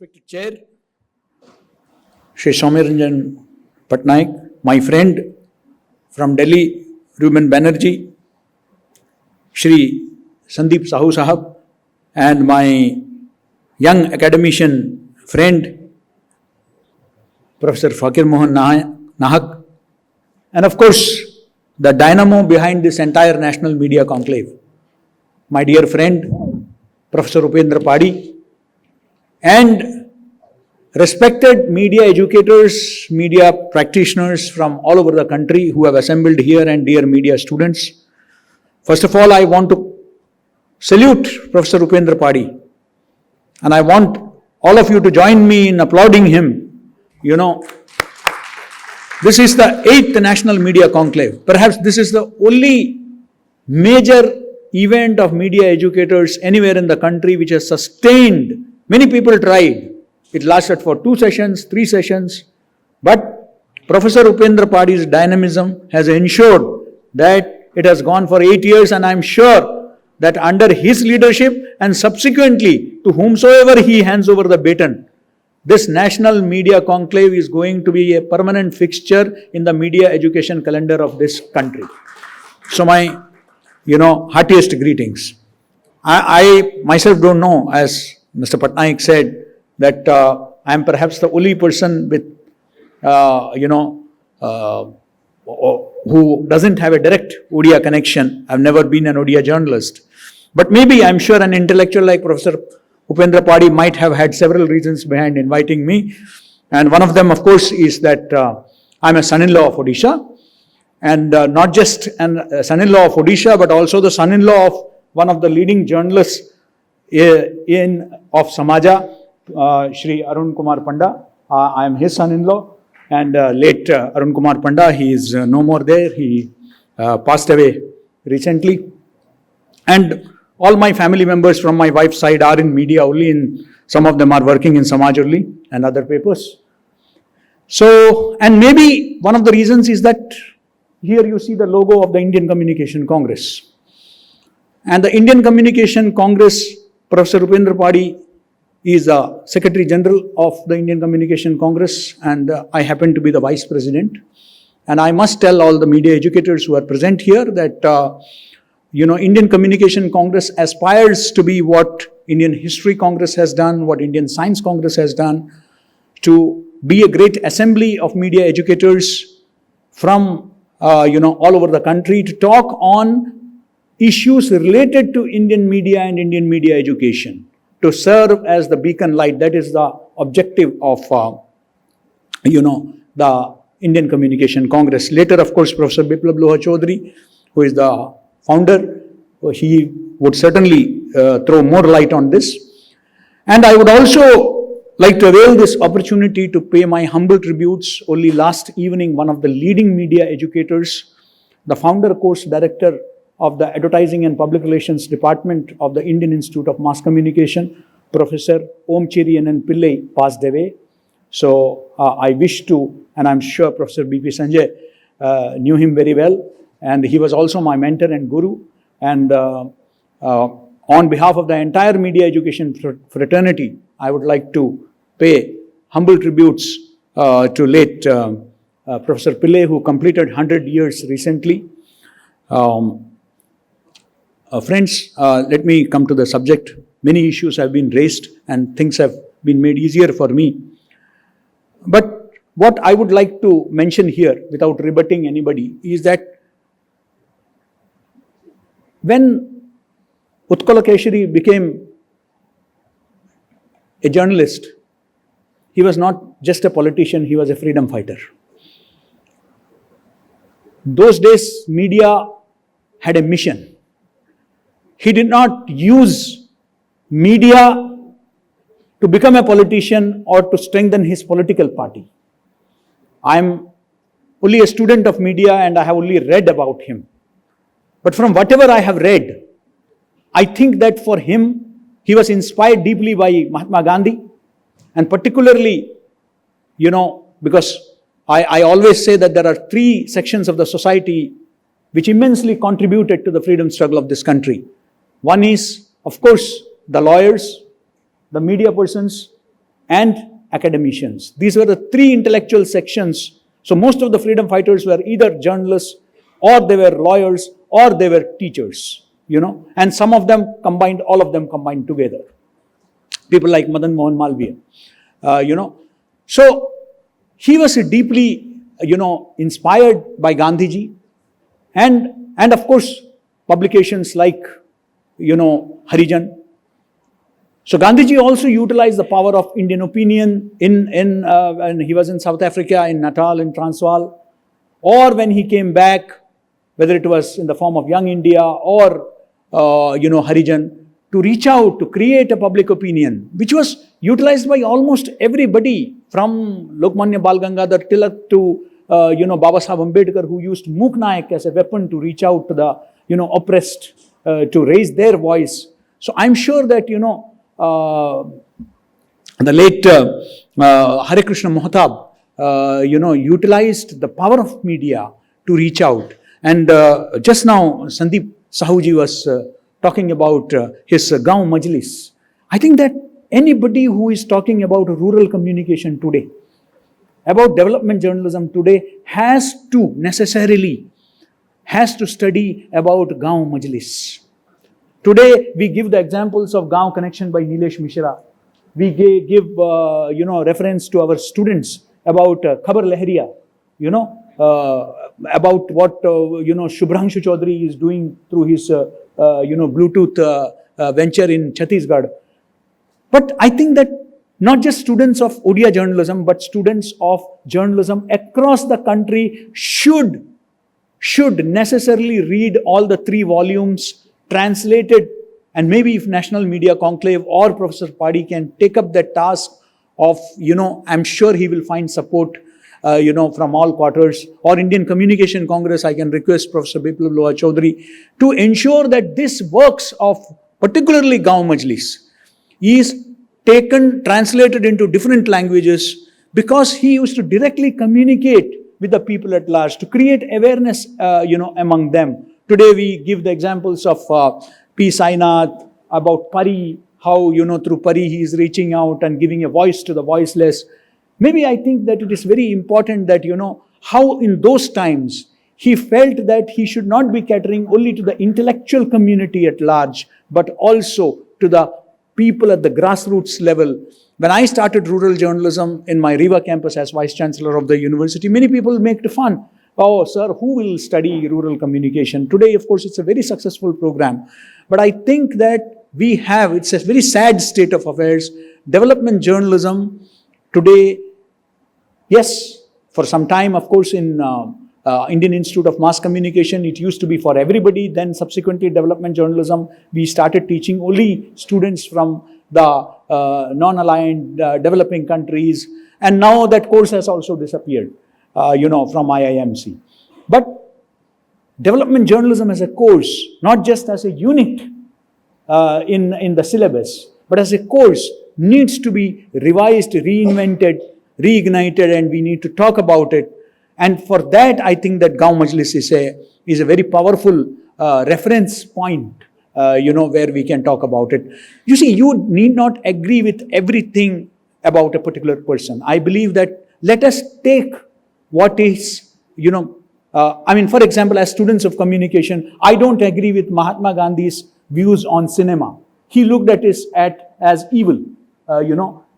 Respected Chair, Shri Soumyaranjan Patnaik, my friend from Delhi, Ruben Banerjee, Shri Sandeep Sahu Sahab, and my young academician friend, Professor Fakir Mohan Nahak, and of course, the dynamo behind this entire national media conclave, my dear friend, Professor Upendra Padi, and respected media educators, media practitioners from all over the country who have assembled here, and dear media students. First of all, I want to salute Professor Upendra Padi, and I want all of you to join me in applauding him. You know, this is the 8th National Media Conclave. Perhaps this is the only major event of media educators anywhere in the country which has sustained. Many people tried. It lasted for 2 sessions, 3 sessions. But Professor Upendra Padi's dynamism has ensured that it has gone for 8 years, and I am sure that under his leadership and subsequently to whomsoever he hands over the baton, this National Media Conclave is going to be a permanent fixture in the media education calendar of this country. So my, heartiest greetings. I myself don't know, as Mr. Patnaik said, that I am perhaps the only person with, who doesn't have a direct Odia connection. I've never been an Odia journalist. But maybe I'm sure an intellectual like Professor Upendra Padi might have had several reasons behind inviting me. And one of them, of course, is that I'm a son-in-law of Odisha. And not just a son-in-law of Odisha, but also the son-in-law of one of the leading journalists of Samaja, Shri Arun Kumar Panda. I am his son-in-law, and late Arun Kumar Panda, he is no more there. He passed away recently. And all my family members from my wife's side are in media only, some of them are working in Samaj only and other papers. So, and maybe one of the reasons is that here you see the logo of the Indian Communication Congress. And the Indian Communication Congress, Professor Upendra Padi is the Secretary General of the Indian Communication Congress, and I happen to be the Vice President. And I must tell all the media educators who are present here that, Indian Communication Congress aspires to be what Indian History Congress has done, what Indian Science Congress has done, to be a great assembly of media educators from, all over the country to talk on issues related to Indian media and Indian media education, to serve as the beacon light. That is the objective of, the Indian Communication Congress. Later, of course, Professor Biplab Loha Chaudhary, who is the founder, he would certainly throw more light on this. And I would also like to avail this opportunity to pay my humble tributes. Only last evening, one of the leading media educators, the founder course director of the Advertising and Public Relations Department of the Indian Institute of Mass Communication, Professor Om Cheriyanan Pillai, passed away. So I wish to, and I'm sure Professor B.P. Sanjay knew him very well, and he was also my mentor and guru. And on behalf of the entire media education fraternity, I would like to pay humble tributes to late Professor Pillai, who completed 100 years recently. Friends, let me come to the subject. Many issues have been raised and things have been made easier for me. But what I would like to mention here, without rebutting anybody, is that when Utkala Keshari became a journalist, he was not just a politician, he was a freedom fighter. Those days, media had a mission. He did not use media to become a politician or to strengthen his political party. I am only a student of media and I have only read about him. But from whatever I have read, I think that for him, he was inspired deeply by Mahatma Gandhi, and particularly, because I always say that there are 3 sections of the society which immensely contributed to the freedom struggle of this country. One is, of course, the lawyers, the media persons, and academicians. These were the three intellectual sections. So most of the freedom fighters were either journalists, or they were lawyers, or they were teachers, and some of them combined, all of them combined together. People like Madan Mohan Malviya, So he was deeply, inspired by Gandhiji, and of course, publications like, Harijan. So Gandhiji also utilized the power of Indian opinion when he was in South Africa, in Natal, in Transvaal, or when he came back, whether it was in the form of Young India or, Harijan, to reach out, to create a public opinion, which was utilized by almost everybody, from Lokmanya Bal Gangadhar Tilak to, Baba Saheb Ambedkar, who used Mook Naik as a weapon to reach out to the, oppressed, to raise their voice. So I'm sure that, the late Hare Krishna Mohatab, utilized the power of media to reach out. And just now, Sandeep Sahuji was talking about his Gaon Majlis. I think that anybody who is talking about rural communication today, about development journalism today, has to study about Gaon Majlis. Today, we give the examples of Gaon Connection by Nilesh Mishra. We give, reference to our students about Khabar Lahariya, about what, Shubhranshu Chaudhary is doing through his, Bluetooth venture in Chhattisgarh. But I think that not just students of Odia journalism, but students of journalism across the country should necessarily read all the 3 volumes, translated, and maybe if National Media Conclave or Professor Padi can take up that task of, I'm sure he will find support, from all quarters, or Indian Communication Congress, I can request Professor Biplab Loha Chaudhary to ensure that this works of particularly Gaon Majlis is taken, translated into different languages, because he used to directly communicate with the people at large, to create awareness, among them. Today we give the examples of P. Sainath, about Pari, how, through Pari he is reaching out and giving a voice to the voiceless. Maybe I think that it is very important that, how in those times he felt that he should not be catering only to the intellectual community at large, but also to the people at the grassroots level. When I started rural journalism in my Riva campus as Vice-Chancellor of the university, many people made fun. Oh, sir, who will study rural communication? Today, of course, it's a very successful program. But I think that it's a very sad state of affairs. Development journalism today, yes, for some time, of course, in Indian Institute of Mass Communication, it used to be for everybody. Then subsequently, development journalism, we started teaching only students from the non-aligned developing countries. And now that course has also disappeared, from IIMC. But development journalism as a course, not just as a unit in the syllabus, but as a course, needs to be revised, reinvented, reignited, and we need to talk about it. And for that, I think that Gaon Majlis is a very powerful reference point, where we can talk about it. You see, you need not agree with everything about a particular person. I believe that let us take what is, for example, as students of communication, I don't agree with Mahatma Gandhi's views on cinema. He looked at it as evil,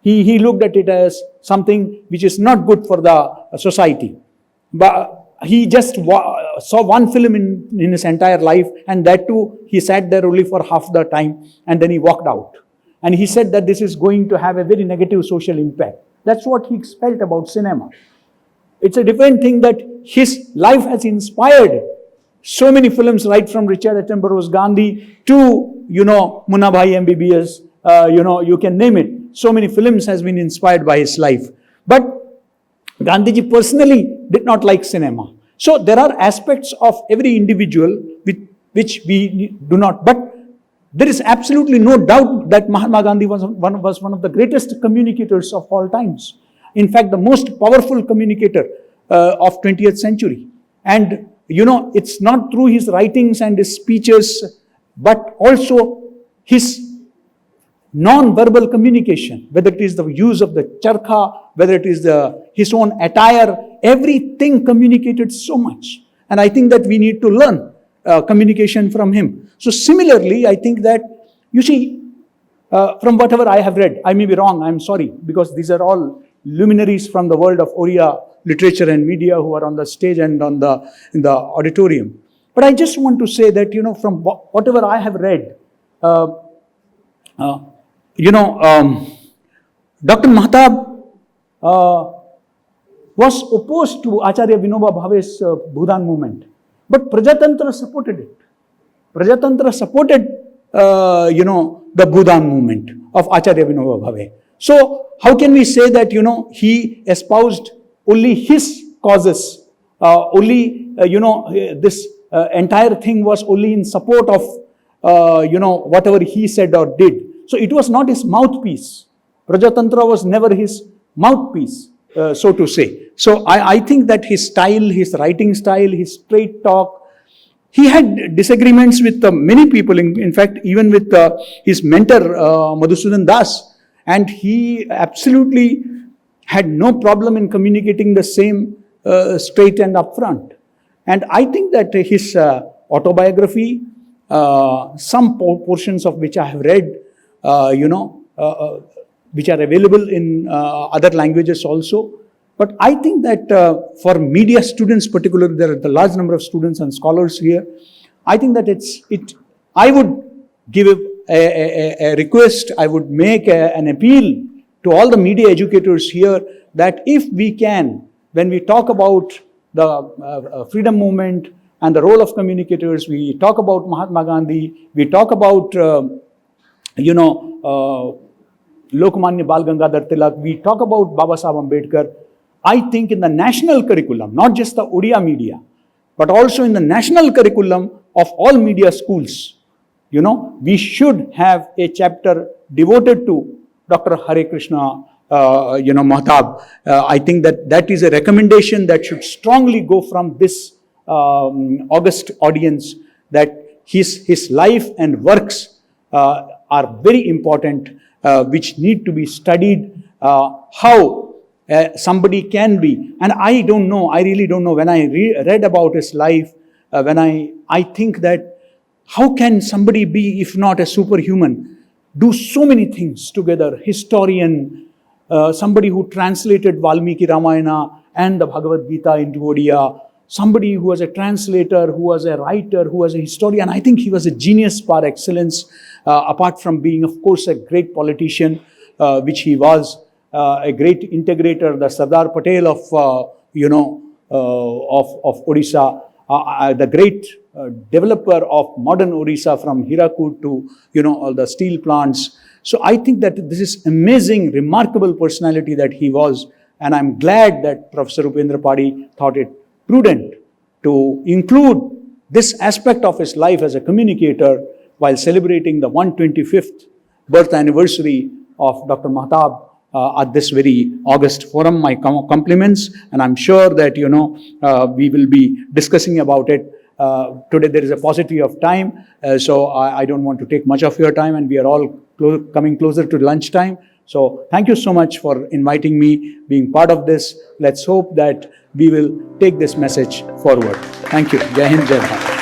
He looked at it as something which is not good for the society. But he just saw one film in his entire life, and that too, he sat there only for half the time, and then he walked out. And he said that this is going to have a very negative social impact. That's what he felt about cinema. It's a different thing that his life has inspired so many films, right from Richard Attenborough's Gandhi to, Munna Bhai MBBS, you can name it. So many films has been inspired by his life. But Gandhiji personally did not like cinema. So there are aspects of every individual which we do not. But there is absolutely no doubt that Mahatma Gandhi was one of the greatest communicators of all times. In fact, the most powerful communicator of 20th century. And, it's not through his writings and his speeches, but also his non-verbal communication, whether it is the use of the charkha, whether it is his own attire, everything communicated so much. And I think that we need to learn communication from him. So similarly, I think that, you see, from whatever I have read, I may be wrong, I'm sorry, because these are all luminaries from the world of Oriya literature and media who are on the stage and in the auditorium. But I just want to say that, from whatever I have read, Dr. Mahtab was opposed to Acharya Vinoba Bhave's Bhudan movement, but Prajatantra supported it. Prajatantra supported, the Bhudan movement of Acharya Vinoba Bhave. So how can we say that, he espoused only his causes, this entire thing was only in support of, whatever he said or did. So it was not his mouthpiece. Prajatantra was never his mouthpiece, so to say. So I think that his style, his writing style, his straight talk, he had disagreements with many people, in fact, even with his mentor, Madhusudan Das, and he absolutely had no problem in communicating the same straight and upfront. And I think that his autobiography, some portions of which I have read, which are available in other languages also. But I think that for media students particularly, there are a large number of students and scholars here. I think that I would give a request, I would make an appeal to all the media educators here that if we can, when we talk about the freedom movement and the role of communicators, we talk about Mahatma Gandhi, we talk about, Lokmanya Bal Gangadhar Tilak, we talk about Baba Saheb Ambedkar. I think in the national curriculum, not just the Odia media, but also in the national curriculum of all media schools, we should have a chapter devoted to Dr. Hare Krishna, Mahtab. I think that is a recommendation that should strongly go from this august audience, that his life and works are very important, which need to be studied, how somebody can be. And I really don't know, when I read about his life, when I think that how can somebody be, if not a superhuman, do so many things together, historian, somebody who translated Valmiki Ramayana and the Bhagavad Gita into Odia, somebody who was a translator, who was a writer, who was a historian. I think he was a genius par excellence, apart from being, of course, a great politician, which he was, a great integrator, the Sardar Patel of Odisha, the great developer of modern Odisha from Hirakud to, all the steel plants. So I think that this is amazing, remarkable personality that he was. And I'm glad that Professor Upendra Padi thought it prudent to include this aspect of his life as a communicator while celebrating the 125th birth anniversary of Dr. Mahtab at this very august forum. My compliments, and I'm sure that, we will be discussing about it. Today there is a paucity of time, so I don't want to take much of your time, and we are all coming closer to lunchtime. So thank you so much for inviting me, being part of this. Let's hope that we will take this message forward. Thank you. Jai Hind, Jai Bharat.